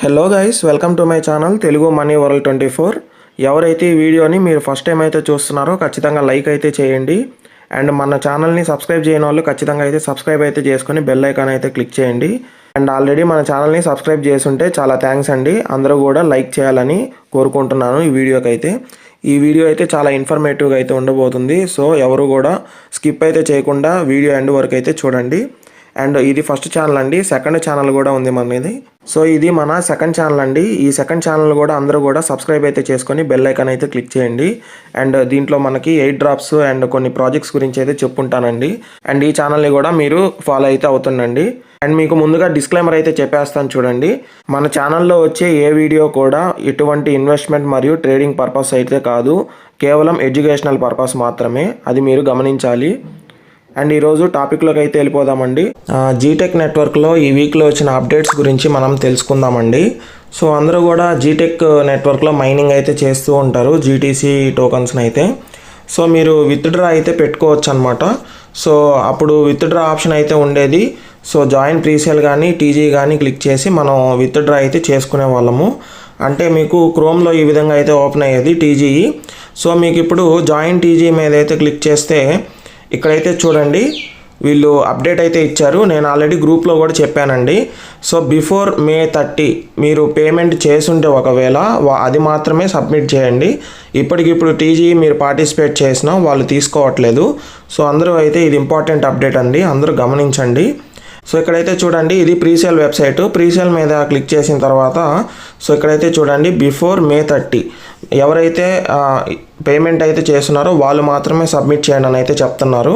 Hello guys, welcome to my channel Telugu money world 24. ఎవరైతే ఈ వీడియోని మీరు ఫస్ట్ టైం అయితే చూస్తున్నారో ఖచ్చితంగా లైక్ అయితే చేయండి. అండ్ మన ఛానల్ని సబ్స్క్రైబ్ చేయని వాళ్ళు ఖచ్చితంగా అయితే సబ్స్క్రైబ్ అయితే చేసుకొని బెల్ ఐకాన్ అయితే క్లిక్ చేయండి. అండ్ ఆల్రెడీ మన ఛానల్ని సబ్స్క్రైబ్ చేసుంటే చాలా థ్యాంక్స్ అండి. అందరూ కూడా లైక్ చేయాలని కోరుకుంటున్నాను. ఈ వీడియో అయితే చాలా ఇన్ఫర్మేటివ్గా అయితే ఉండబోతుంది. సో ఎవరు కూడా స్కిప్ అయితే చేయకుండా వీడియో ఎండ్ వరకు అయితే చూడండి. అండ్ ఇది ఫస్ట్ ఛానల్ అండి. సెకండ్ ఛానల్ కూడా ఉంది మనది. సో ఇది మన సెకండ్ ఛానల్ అండి. ఈ సెకండ్ ఛానల్ కూడా అందరూ కూడా సబ్స్క్రైబ్ అయితే చేసుకొని బెల్ ఐకాన్ అయితే క్లిక్ చేయండి. అండ్ దీంట్లో మనకి 8 డ్రాప్స్ అండ్ కొన్ని ప్రాజెక్ట్స్ గురించి అయితే చెప్పుంటానండి. అండ్ ఈ ఛానల్ని కూడా మీరు ఫాలో అయితే అవుతుండండి. అండ్ మీకు ముందుగా డిస్క్లైమర్ అయితే చెప్పేస్తాను చూడండి. మన ఛానల్లో వచ్చే ఏ వీడియో కూడా ఎటువంటి ఇన్వెస్ట్మెంట్ మరియు ట్రేడింగ్ పర్పస్ అయితే కాదు, కేవలం ఎడ్యుకేషనల్ పర్పస్ మాత్రమే. అది మీరు గమనించాలి. అండ్ ఈరోజు టాపిక్లోకి అయితే వెళ్ళిపోదామండి. జీటెక్ నెట్వర్క్లో ఈ వీక్లో వచ్చిన అప్డేట్స్ గురించి మనం తెలుసుకుందామండి. సో అందరూ కూడా జీటెక్ నెట్వర్క్లో మైనింగ్ అయితే చేస్తూ ఉంటారు, జీటీసీ టోకన్స్ని అయితే. సో మీరు విత్డ్రా అయితే పెట్టుకోవచ్చు అనమాట. సో అప్పుడు విత్డ్రా ఆప్షన్ అయితే ఉండేది. సో జాయిన్ ప్రీసేల్ కానీ టీజీ కానీ క్లిక్ చేసి మనం విత్డ్రా అయితే చేసుకునే వాళ్ళము. అంటే మీకు క్రోమ్లో ఈ విధంగా అయితే ఓపెన్ అయ్యేది టీజీఈ. సో మీకు ఇప్పుడు జాయిన్ టీజీ మీద అయితే క్లిక్ చేస్తే ఇక్కడైతే చూడండి, వీళ్ళు అప్డేట్ అయితే ఇచ్చారు. నేను ఆల్రెడీ గ్రూప్లో కూడా చెప్పానండి. సో బిఫోర్ May 30 మీరు పేమెంట్ చేసుంటే ఒకవేళ అది మాత్రమే సబ్మిట్ చేయండి. ఇప్పటికిప్పుడు టీజీ మీరు పార్టిసిపేట్ చేసినా వాళ్ళు తీసుకోవట్లేదు. సో అందరూ అయితే ఇది ఇంపార్టెంట్ అప్డేట్ అండి, అందరూ గమనించండి. సో ఇక్కడైతే చూడండి, ఇది ప్రీసేల్ వెబ్సైట్. ప్రీసేల్ మీద క్లిక్ చేసిన తర్వాత సో ఇక్కడైతే చూడండి, బిఫోర్ May 30 ఎవరైతే పేమెంట్ అయితే చేస్తున్నారో వాళ్ళు మాత్రమే సబ్మిట్ చేయండి అని అయితే చెప్తున్నారు.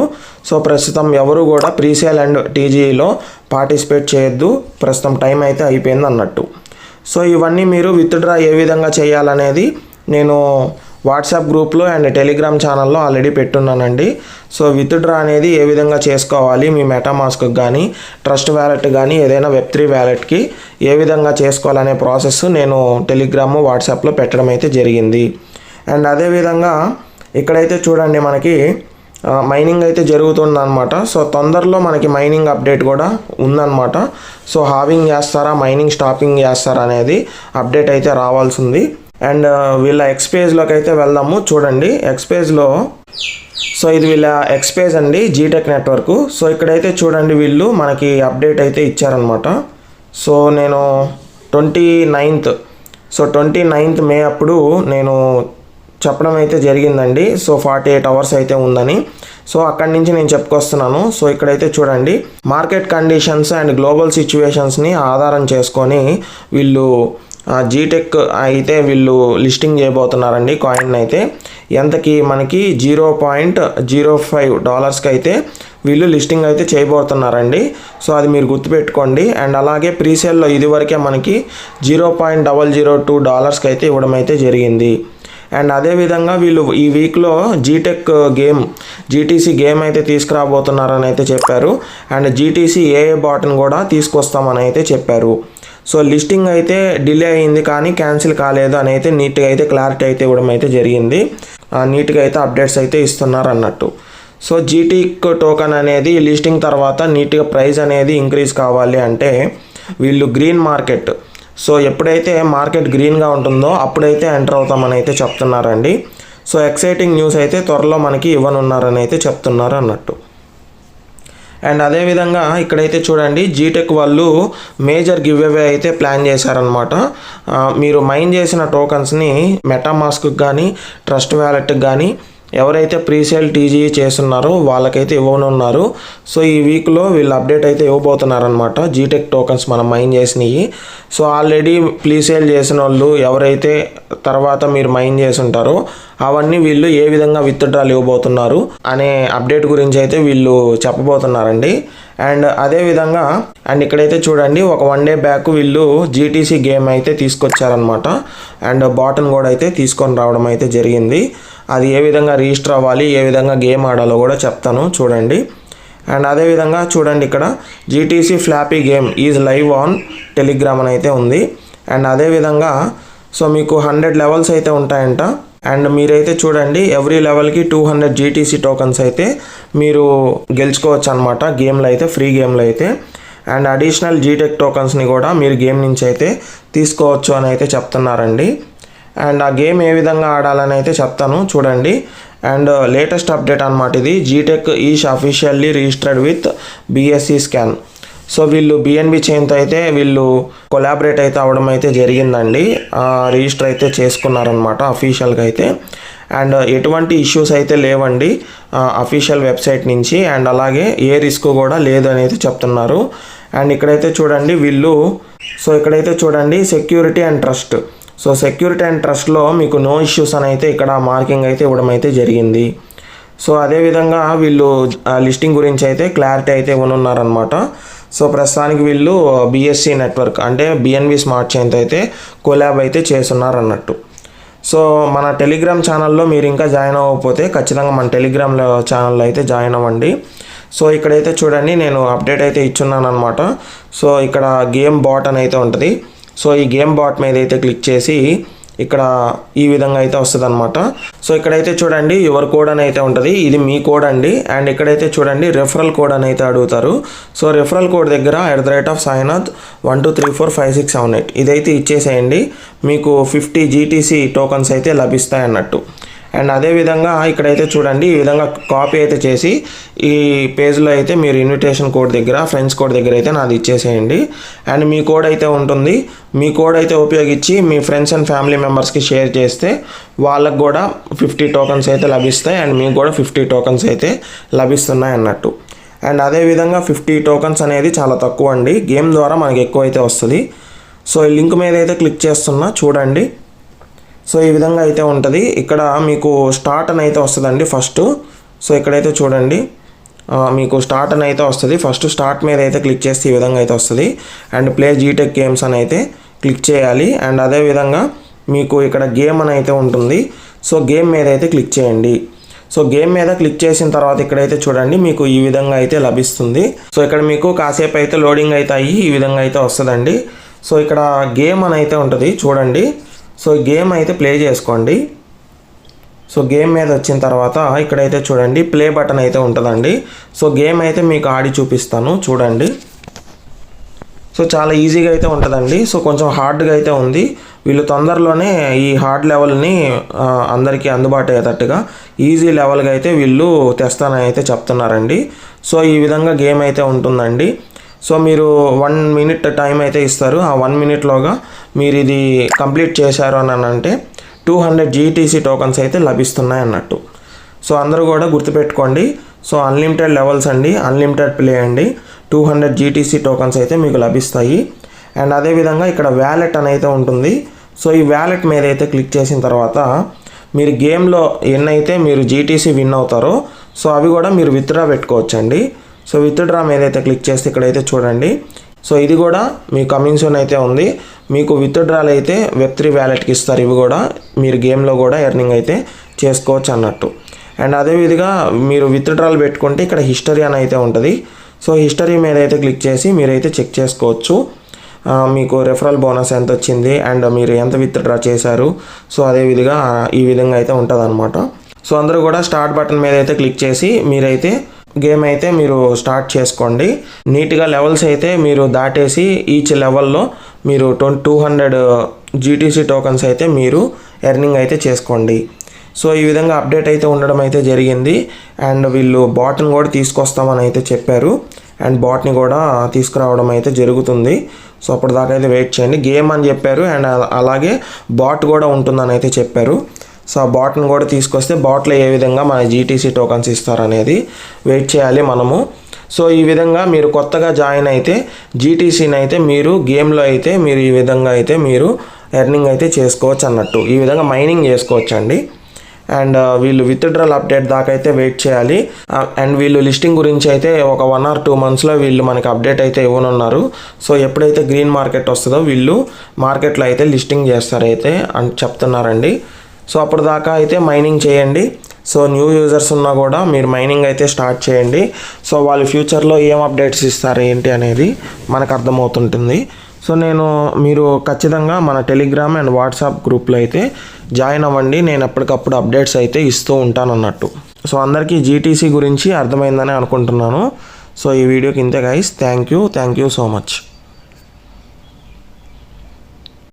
సో ప్రస్తుతం ఎవరు కూడా ప్రీసేల్ అండ్ టీజీలో పార్టిసిపేట్ చేయొద్దు, ప్రస్తుతం టైం అయితే అయిపోయింది అన్నట్టు. సో ఇవన్నీ మీరు విత్డ్రా ఏ విధంగా చేయాలనేది నేను వాట్సాప్ గ్రూప్లో అండ్ టెలిగ్రామ్ ఛానల్లో ఆల్రెడీ పెట్టున్నానండి. సో విత్డ్రా అనేది ఏ విధంగా చేసుకోవాలి, మీ మెటామాస్క్కి కానీ ట్రస్ట్ వ్యాలెట్ కానీ ఏదైనా వెబ్3 వ్యాలెట్కి ఏ విధంగా చేసుకోవాలనే ప్రాసెస్ నేను టెలిగ్రామ్ వాట్సాప్లో పెట్టడం అయితే జరిగింది. అండ్ అదేవిధంగా ఇక్కడైతే చూడండి, మనకి మైనింగ్ అయితే జరుగుతుందన్నమాట. సో తొందరలో మనకి మైనింగ్ అప్డేట్ కూడా ఉందన్నమాట. సో హావింగ్ చేస్తారా, మైనింగ్ స్టాపింగ్ చేస్తారా అనేది అప్డేట్ అయితే రావాల్సి ఉంది. అండ్ వీళ్ళ ఎక్స్పేజ్లోకి అయితే వెళ్దాము. చూడండి ఎక్స్పేజ్లో, సో ఇది వీళ్ళ ఎక్స్పేజ్ అండి, జీటెక్ నెట్వర్క్. సో ఇక్కడైతే చూడండి, వీళ్ళు మనకి అప్డేట్ అయితే ఇచ్చారనమాట. సో నేను 29th May అప్పుడు నేను చెప్పడం అయితే జరిగిందండి. సో 48 hours అయితే ఉందని. సో అక్కడి నుంచి నేను చెప్పుకొస్తున్నాను. సో ఇక్కడైతే చూడండి, మార్కెట్ కండిషన్స్ అండ్ గ్లోబల్ సిచ్యువేషన్స్ని ఆధారం చేసుకొని వీళ్ళు జీటెక్ అయితే వీళ్ళు లిస్టింగ్ చేయబోతున్నారండి. కాయిన్ అయితే ఎంతకి మనకి $0.05 అయితే వీళ్ళు లిస్టింగ్ అయితే చేయబోతున్నారండి. సో అది మీరు గుర్తుపెట్టుకోండి. అండ్ అలాగే ప్రీసేల్లో ఇదివరకే మనకి $0.002 అయితే ఇవ్వడం అయితే జరిగింది. అండ్ అదేవిధంగా వీళ్ళు ఈ వీక్లో జీటెక్ జీటీసీ గేమ్ అయితే తీసుకురాబోతున్నారని అయితే చెప్పారు. అండ్ జీటీసీ ఏఏ బాట్ని కూడా తీసుకొస్తామని అయితే చెప్పారు. సో లిస్టింగ్ అయితే డిలే అయింది కానీ క్యాన్సిల్ కాలేదు అని అయితే నీట్గా అయితే క్లారిటీ అయితే ఇవ్వడం అయితే జరిగింది. నీట్గా అయితే అప్డేట్స్ అయితే ఇస్తున్నారు అన్నట్టు. సో జీటెక్ టోకన్ అనేది లిస్టింగ్ తర్వాత నీట్గా ప్రైస్ అనేది ఇంక్రీజ్ కావాలి అంటే వీళ్ళు గ్రీన్ మార్కెట్, సో ఎప్పుడైతే మార్కెట్ గ్రీన్గా ఉంటుందో అప్పుడైతే ఎంటర్ అవుతామని అయితే చెప్తున్నారండి. సో ఎక్సైటింగ్ న్యూస్ అయితే త్వరలో మనకి ఇవ్వనున్నారని అయితే చెప్తున్నారు అన్నట్టు. అండ్ అదేవిధంగా ఇక్కడైతే చూడండి, జీటెక్ వాళ్ళు మేజర్ గివ్ అవే అయితే ప్లాన్ చేశారనమాట. మీరు మైన్ చేసిన టోకన్స్ని మెటామాస్క్కి కానీ ట్రస్ట్ వ్యాలెట్కి కానీ ఎవరైతే ప్రీసేల్ టీజీ చేస్తున్నారో వాళ్ళకైతే ఇవ్వనున్నారు. సో ఈ వీక్లో వీళ్ళు అప్డేట్ అయితే ఇవ్వబోతున్నారనమాట, జీటెక్ టోకన్స్ మనం మైన్ చేసినవి. సో ఆల్రెడీ ప్రీసేల్ చేసిన వాళ్ళు ఎవరైతే తర్వాత మీరు మైన్ చేసి ఉంటారో అవన్నీ వీళ్ళు ఏ విధంగా విత్డ్రాలు ఇవ్వబోతున్నారు అనే అప్డేట్ గురించి అయితే వీళ్ళు చెప్పబోతున్నారండి. అండ్ అదేవిధంగా ఇక్కడైతే చూడండి, ఒక 1 day బ్యాక్ వీళ్ళు జీటీసీ గేమ్ అయితే తీసుకొచ్చారనమాట. అండ్ బాటన్ కూడా అయితే తీసుకొని రావడం అయితే జరిగింది. అది ఏ విధంగా రిజిస్టర్ అవ్వాలి, ఏ విధంగా గేమ్ ఆడాలో కూడా చెప్తాను చూడండి. అండ్ అదేవిధంగా చూడండి, ఇక్కడ GTC floppy game is live on Telegram అని అయితే ఉంది. అండ్ అదేవిధంగా సో మీకు 100 levels అయితే ఉంటాయంట. అండ్ మీరైతే చూడండి, ఎవ్రీ లెవెల్కి 200 జీటీసీ టోకన్స్ అయితే మీరు గెలుచుకోవచ్చు అనమాట గేమ్లో అయితే, ఫ్రీ గేమ్లో అయితే. అండ్ అడిషనల్ జీటెక్ టోకన్స్ని కూడా మీరు గేమ్ నుంచి అయితే తీసుకోవచ్చు అని అయితే చెప్తున్నారండి. అండ్ ఆ గేమ్ ఏ విధంగా ఆడాలని అయితే చెప్తాను చూడండి. అండ్ లేటెస్ట్ అప్డేట్ అనమాట ఇది. G Tech is officially registered with BSc scan. So వీళ్ళు బిఎన్బి చైన్తో అయితే వీళ్ళు కొలాబరేట్ అయితే అవ్వడం అయితే జరిగిందండి. రిజిస్టర్ అయితే చేసుకున్నారనమాట అఫీషియల్గా అయితే. అండ్ ఎటువంటి ఇష్యూస్ అయితే లేవండి అఫీషియల్ వెబ్సైట్ నుంచి. అండ్ అలాగే ఏ రిస్క్ కూడా లేదు అనేది చెప్తున్నారు. అండ్ ఇక్కడైతే చూడండి వీళ్ళు, సో ఇక్కడైతే చూడండి security and trust. So security and ట్రస్ట్లో మీకు నో ఇష్యూస్ అని అయితే ఇక్కడ మార్కింగ్ అయితే ఇవ్వడం అయితే జరిగింది. సో అదేవిధంగా వీళ్ళు లిస్టింగ్ గురించి అయితే క్లారిటీ అయితే ఇవ్వనున్నారనమాట. సో ప్రస్తుతానికి వీళ్ళు బిఎస్సి నెట్వర్క్ అంటే బిఎన్బి స్మార్ట్ చైన్తో అయితే కొలాబ్ అయితే చేస్తున్నారు అన్నట్టు. సో మన టెలిగ్రామ్ ఛానల్లో మీరు ఇంకా జాయిన్ అవ్వకపోతే ఖచ్చితంగా మన టెలిగ్రామ్ ఛానల్లో అయితే జాయిన్ అవ్వండి. సో ఇక్కడైతే చూడండి నేను అప్డేట్ అయితే ఇచ్చున్నాను అనమాట. సో ఇక్కడ గేమ్ బాట్ అని అయితే ఉంటుంది. సో ఈ గేమ్ బాట్ మీద అయితే క్లిక్ చేసి ఇక్కడ ఈ విధంగా అయితే వస్తుంది అనమాట. సో ఇక్కడైతే చూడండి యువర్ కోడ్ అని అయితే ఉంటుంది. ఇది మీ కోడ్ అండి. అండ్ ఇక్కడైతే చూడండి రెఫరల్ కోడ్ అని అయితే అడుగుతారు. సో రెఫరల్ కోడ్ దగ్గర @Sainath 12345678 ఇదైతే ఇచ్చేసేయండి. మీకు 50 జీటీసీ టోకన్స్ అయితే లభిస్తాయి అన్నట్టు. అండ్ అదేవిధంగా ఇక్కడైతే చూడండి ఈ విధంగా కాపీ అయితే చేసి ఈ పేజ్లో అయితే మీరు ఇన్విటేషన్ కోడ్ దగ్గర ఫ్రెండ్స్ కోడ్ దగ్గర అయితే నాది ఇచ్చేసేయండి. అండ్ మీ కోడ్ అయితే ఉంటుంది. మీ కోడ్ అయితే ఉపయోగించి మీ ఫ్రెండ్స్ అండ్ ఫ్యామిలీ మెంబర్స్కి షేర్ చేస్తే వాళ్ళకు కూడా 50 టోకన్స్ అయితే లభిస్తాయి. అండ్ మీకు కూడా 50 టోకన్స్ అయితే లభిస్తున్నాయి అన్నట్టు. అండ్ అదేవిధంగా 50 టోకన్స్ అనేది చాలా తక్కువ అండి. గేమ్ ద్వారా మనకి ఎక్కువ అయితే వస్తుంది. సో ఈ లింక్ మీద అయితే క్లిక్ చేస్తున్నా చూడండి. సో ఈ విధంగా అయితే ఉంటుంది. ఇక్కడ మీకు స్టార్ట్ అని అయితే వస్తుందండి ఫస్ట్. సో ఇక్కడైతే చూడండి మీకు స్టార్ట్ అని అయితే వస్తుంది. ఫస్ట్ స్టార్ట్ మీద అయితే క్లిక్ చేస్తే ఈ విధంగా అయితే వస్తుంది. అండ్ ప్లే జీటెక్ గేమ్స్ అని అయితే క్లిక్ చేయాలి. అండ్ అదేవిధంగా మీకు ఇక్కడ గేమ్ అని అయితే ఉంటుంది. సో గేమ్ మీద అయితే క్లిక్ చేయండి. సో గేమ్ మీద క్లిక్ చేసిన తర్వాత ఇక్కడైతే చూడండి మీకు ఈ విధంగా అయితే లభిస్తుంది. సో ఇక్కడ మీకు కాసేపు అయితే లోడింగ్ అయితే అయ్యి ఈ విధంగా అయితే వస్తుందండి. సో ఇక్కడ గేమ్ అని అయితే ఉంటుంది చూడండి. సో గేమ్ అయితే ప్లే చేసుకోండి. సో గేమ్ మీద వచ్చిన తర్వాత ఇక్కడైతే చూడండి ప్లే బటన్ అయితే ఉంటుందండి. సో గేమ్ అయితే మీకు ఆడి చూపిస్తాను చూడండి. సో చాలా ఈజీగా అయితే ఉంటుందండి. సో కొంచెం హార్డ్గా అయితే ఉంది. వీళ్ళు తొందరలోనే ఈ హార్డ్ లెవెల్ని అందరికీ అందుబాటు అయ్యేటట్టుగా ఈజీ లెవెల్గా అయితే వీళ్ళు తెస్తానని అయితే చెప్తున్నారండి. సో ఈ విధంగా గేమ్ అయితే ఉంటుందండి. సో మీరు 1 మినిట్ టైం అయితే ఇస్తారు. ఆ 1 మినిట్లోగా మీరు ఇది కంప్లీట్ చేశారు అని అంటే 200 జీటీసీ టోకన్స్ అయితే లభిస్తున్నాయి అన్నట్టు. సో అందరూ కూడా గుర్తుపెట్టుకోండి. సో అన్లిమిటెడ్ లెవెల్స్ అండి, అన్లిమిటెడ్ ప్లే అండి. 200 జీటీసీ టోకన్స్ అయితే మీకు లభిస్తాయి. అండ్ అదేవిధంగా ఇక్కడ వ్యాలెట్ అని అయితే ఉంటుంది. సో ఈ వ్యాలెట్ మీద అయితే క్లిక్ చేసిన తర్వాత మీరు గేమ్లో ఎన్నైతే మీరు జీటీసీ విన్ అవుతారో సో అవి కూడా మీరు విత్డ్రా పెట్టుకోవచ్చండి. సో విత్డ్రా మీద అయితే క్లిక్ చేస్తే ఇక్కడైతే చూడండి. సో ఇది కూడా మీ కమింగ్ సూన్ అయితే ఉంది. మీకు విత్డ్రాలు అయితే వెబ్3 వ్యాలెట్కి ఇస్తారు. ఇవి కూడా మీరు గేమ్లో కూడా ఎర్నింగ్ అయితే చేసుకోవచ్చు అన్నట్టు. అండ్ అదేవిధంగా మీరు విత్డ్రాలు పెట్టుకుంటే ఇక్కడ హిస్టరీ అని అయితే ఉంటుంది. సో హిస్టరీ మీద అయితే క్లిక్ చేసి మీరైతే చెక్ చేసుకోవచ్చు మీకు రెఫరల్ బోనస్ ఎంత వచ్చింది అండ్ మీరు ఎంత విత్డ్రా చేశారు. సో అదేవిధంగా ఈ విధంగా అయితే ఉంటుంది అనమాట. సో అందరూ కూడా స్టార్ట్ బటన్ మీద అయితే క్లిక్ చేసి మీరైతే గేమ్ అయితే మీరు స్టార్ట్ చేసుకోండి. నీట్గా లెవెల్స్ అయితే మీరు దాటేసి ఈచ్ లెవెల్లో మీరు 200 జీటీసీ టోకన్స్ అయితే మీరు ఎర్నింగ్ అయితే చేసుకోండి. సో ఈ విధంగా అప్డేట్ అయితే ఉండడం అయితే జరిగింది. అండ్ వీళ్ళు బాట్ని కూడా తీసుకొస్తామని అయితే చెప్పారు. అండ్ బాట్ని కూడా తీసుకురావడం అయితే జరుగుతుంది. సో అప్పటిదాకా అయితే వెయిట్ చేయండి. గేమ్ అని చెప్పారు అండ్ అలాగే బాట్ కూడా ఉంటుందని అయితే చెప్పారు. సో ఆ బాట్ని కూడా తీసుకొస్తే బాట్లో ఏ విధంగా మన జీటీసీ టోకన్స్ ఇస్తారనేది వెయిట్ చేయాలి మనము. సో ఈ విధంగా మీరు కొత్తగా జాయిన్ అయితే జీటీసీని అయితే మీరు గేమ్లో అయితే మీరు ఈ విధంగా అయితే మీరు ఎర్నింగ్ అయితే చేసుకోవచ్చు అన్నట్టు. ఈ విధంగా మైనింగ్ చేసుకోవచ్చు అండి. అండ్ వీళ్ళు విత్డ్రాల్ అప్డేట్ దాకా అయితే వెయిట్ చేయాలి. అండ్ వీళ్ళు లిస్టింగ్ గురించి అయితే ఒక 1 or 2 monthsలో వీళ్ళు మనకి అప్డేట్ అయితే ఇవ్వనున్నారు. సో ఎప్పుడైతే గ్రీన్ మార్కెట్ వస్తుందో వీళ్ళు మార్కెట్లో అయితే లిస్టింగ్ చేస్తారైతే అని చెప్తున్నారండి. సో అప్పుడు దాకా అయితే మైనింగ్ చేయండి. సో న్యూ యూజర్స్ ఉన్నా కూడా మీరు మైనింగ్ అయితే స్టార్ట్ చేయండి. సో వాళ్ళు ఫ్యూచర్లో ఏం అప్డేట్స్ ఇస్తారు ఏంటి అనేది మనకు అర్థమవుతుంటుంది. సో మీరు ఖచ్చితంగా మన టెలిగ్రామ్ అండ్ వాట్సాప్ గ్రూప్లో అయితే జాయిన్ అవ్వండి. నేను ఎప్పటికప్పుడు అప్డేట్స్ అయితే ఇస్తూ ఉంటాను అన్నట్టు. సో అందరికీ జీటీసీ గురించి అర్థమైందని అనుకుంటున్నాను. సో ఈ వీడియోకి ఇంతే guys. Thank you so much.